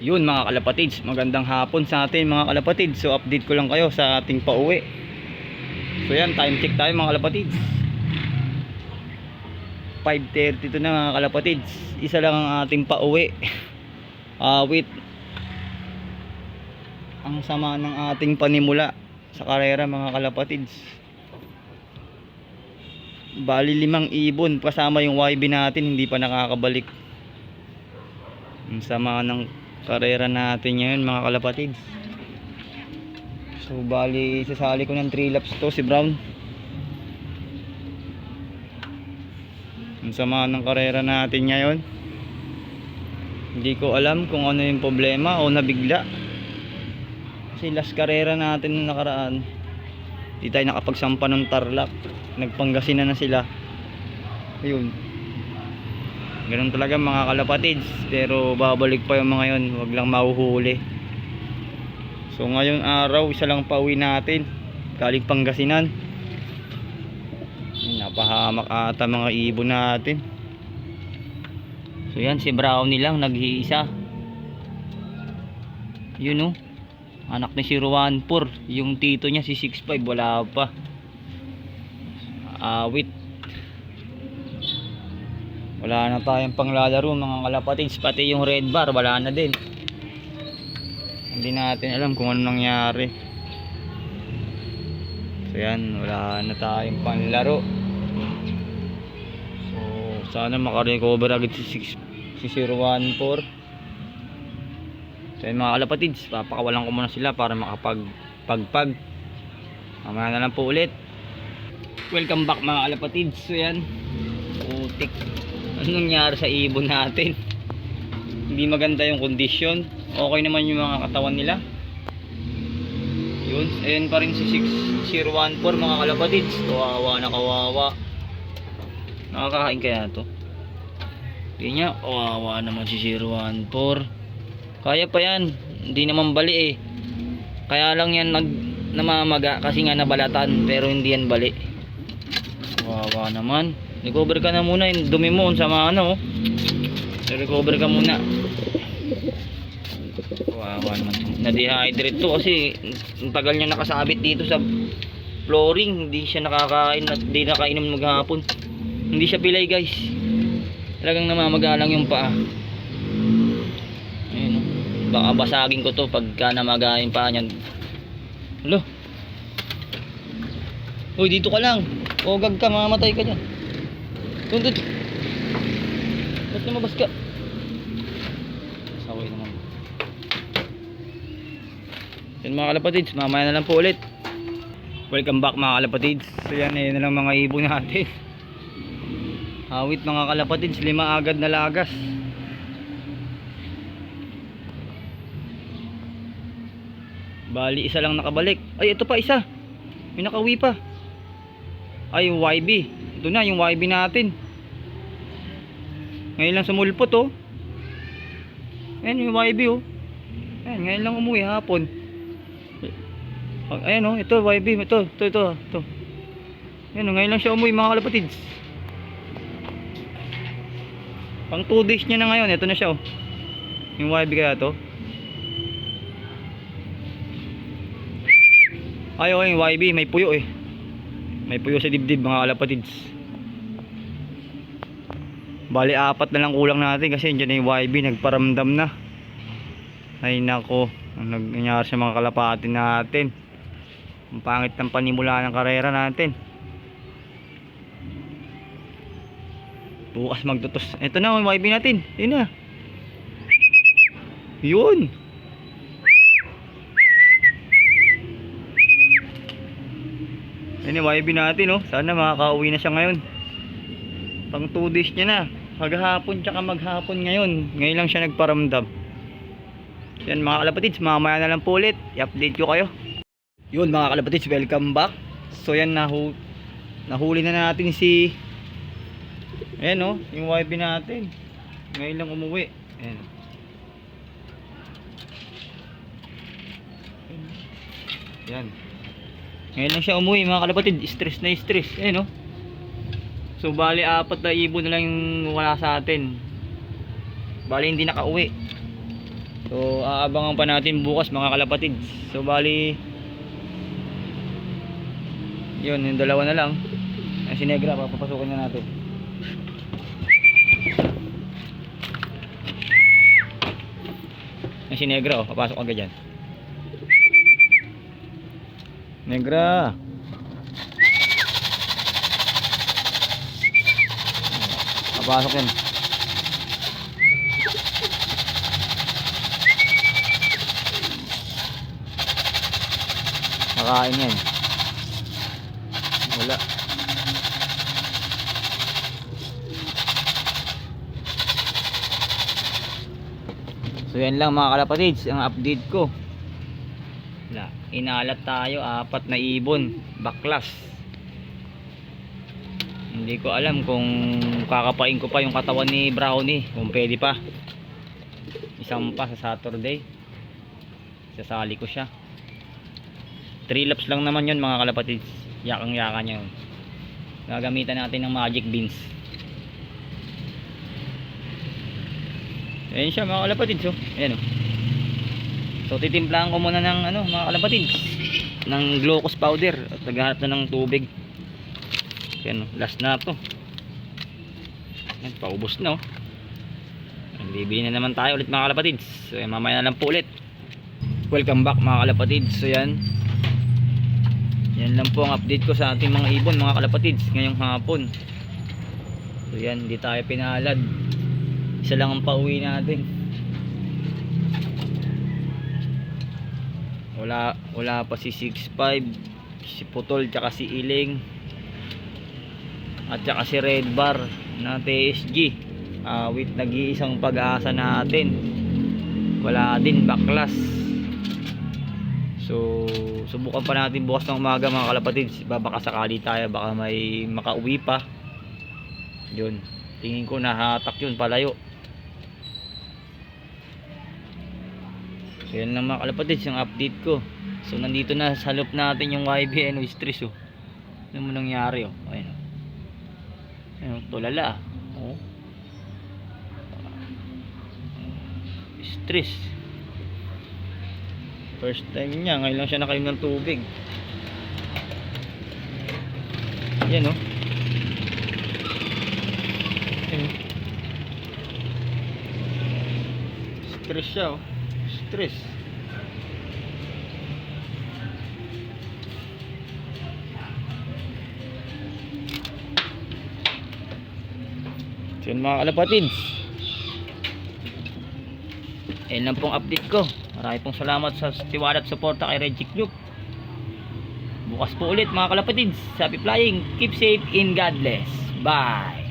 Yun mga kalapatids, magandang hapon sa atin mga kalapatids. So update ko lang kayo sa ating pauwi. So yan, time check tayo mga kalapatids. 5:32 na mga kalapatids. Isa lang ang ating pauwi. Wait. Ang sama ng ating panimula sa karera mga kalapatids. Bali 5 ibon kasama yung YB natin, hindi pa nakakabalik. Ang sama ng karera natin ngayon mga kalapatids. So bali sasali ko ng 3 laps to si Brown. Ang sama ng karera natin ngayon. Hindi ko alam kung ano yung problema o nabigla. Kasi last karera natin nung nakaraan, hindi tayo nakapagsampa ng Tarlac. Nagpanggasinan na sila. Ayun. Ganun talaga mga kalapatids. Pero babalik pa yung mga yun. Huwag lang mahuhuli. So ngayong araw, isa lang pauwi natin. Galing Pangasinan. Napahamak ata mga ibon natin. So yan, si Brownie lang nag-iisa. Yun o. Anak ni si Ruanpur. Yung tito niya si 6'5", wala pa. Awit. Wala na tayong panglalaro mga kalapatids. Pati yung red bar wala na din. Hindi natin alam kung ano nangyari. So yan, wala na tayong panglaro. So sana makarecover agad si 014. So yan mga kalapatids, papakawalan ko muna sila para makapagpagpag. Mamaya na lang po ulit. Welcome back mga kalapatids. So yan, putik. Anong nangyari sa ibon natin? Hindi maganda yung condition. Okay naman yung mga katawan nila. Yun, ayun pa rin si 6014 mga kalapatids. Kawawa na kawawa. Nakakain kaya to? Hindi niya, kawawa naman si 014. Kaya pa yan. Hindi naman bali eh. Kaya lang yan namamaga kasi nga nabalatan. Pero hindi yan bali. Kawawa naman. Recover ka na muna, yung dumi mo sama ano. Recover ka muna. Wawa naman. Na-dehydrate to kasi ang tagal niya nakasabit dito sa flooring. Hindi siya nakakain at hindi nakainom maghapon. Hindi siya pilay guys. Talagang namamagalang yung paa. Ayun, baka basagin ko to pagka namaga yung paa niyan. Hello. Uy, dito ka lang. Ogag ka, mamamatay ka dyan. Tundot. Ba't lumabas ka? Saway naman. Yan mga kalapatids, mamaya na lang po ulit. Welcome back mga kalapatids. So yan, na lang mga ibon natin. Awit mga kalapatids, 5 agad na lagas. Bali isa lang nakabalik. Ay ito pa isa. May nakawi pa. Ay yung YB. Ito na yung YB natin. Ngayon lang sumulpot oh. Ayan yung YB oh. Ayan, ngayon lang umuwi hapon. Ayan oh, ito YB. Ito. Ayan oh, ngayon lang siya umuwi mga kalapatids. Pang 2 days niya na ngayon. Ito na siya oh. Yung YB kaya to. Ay oh, yung YB may puyo eh. May puyo sa dibdib mga kalapatids. Bali 4 na lang kulang natin kasi dyan yung YB nagparamdam na. Ay nako, ang nangyari sa mga kalapati natin. Ang pangit ng panimula ng karera natin. Bukas magtutos. Ito na yung YB natin. Yun na. Yun. Yan yung YB natin oh. Sana makakauwi na siya ngayon. Pang 2 days niya na. Maghapon tsaka maghapon ngayon. Ngayon lang siya nagparamdam. Yan mga kalapatids, mamaya na lang po ulit. I-update ko kayo. Yun mga kalapatids, welcome back. So yan, nahuli na natin si ayan oh, yung YB natin. Ngayon lang umuwi. Ayan. Yan. Ngayon lang siya umuwi mga kalapatid. Stress na stress. Ayan oh. So bali 4 na ibon na lang yung wala sa atin. Bali hindi nakauwi. So aabangan pa natin bukas mga kalapatids. So bali yun, yung dalawa na lang. Ang si Negra, papapasukin na natin. Ang si Negra, oh, papasok agad dyan. Negra. Papasok yan. Makain yan. Wala. So yan lang mga kalapatids, ang update ko. Wala. Inalat tayo, 4 na ibon, baklas. Hindi ko alam kung kakapain ko pa yung katawan ni Brownie, kung pwede pa. Isang pa sa Saturday. Sasali ko siya. 3 laps lang naman yun mga kalapatids. Yakang yaka niya yun. Gagamitan natin ng magic beans. Ayan siya mga kalapatids, oh. Ayan, oh. So titimplahan ko muna ng mga kalapatids, ng glucose powder at naghahanap na ng tubig. Ayan, oh. Last na to. Ayan, paubos na, oh. Ayan, bibili na naman tayo ulit mga kalapatids. So ayan, mamaya na lang po ulit. Welcome back mga kalapatids. So yan, yan lang po ang update ko sa ating mga ibon mga kalapatids ngayong hapon. So yan, hindi tayo pinalad. Isa lang ang pauwi natin. Wala pa si 6'5", si Putol, tsaka si Iling, at tsaka si Red Bar na TSG. With nag-iisang pag-asa natin, wala din, baklas. So subukan pa natin bukas ng umaga mga kalapatids. Baka sakali tayo, baka may makauwi pa. Yun, tingin ko nahatak yun palayo. So yan lang mga kalapatids yung update ko. So nandito na sa loop natin yung YBN stress, oh. Ano mo nangyari, oh. Ayun, oh. Ayun, tulala, oh. Stress. First time niya, ngayon lang siya nakainom ng tubig. Yan, oh. Ayun. Stress siya, oh. Stress. So yun mga kalapatids, ayun lang pong update ko. Maraming pong salamat sa tiwala at suporta kay Reggie Club. Bukas po ulit mga kalapatids. Happy flying, keep safe, and God bless. Bye.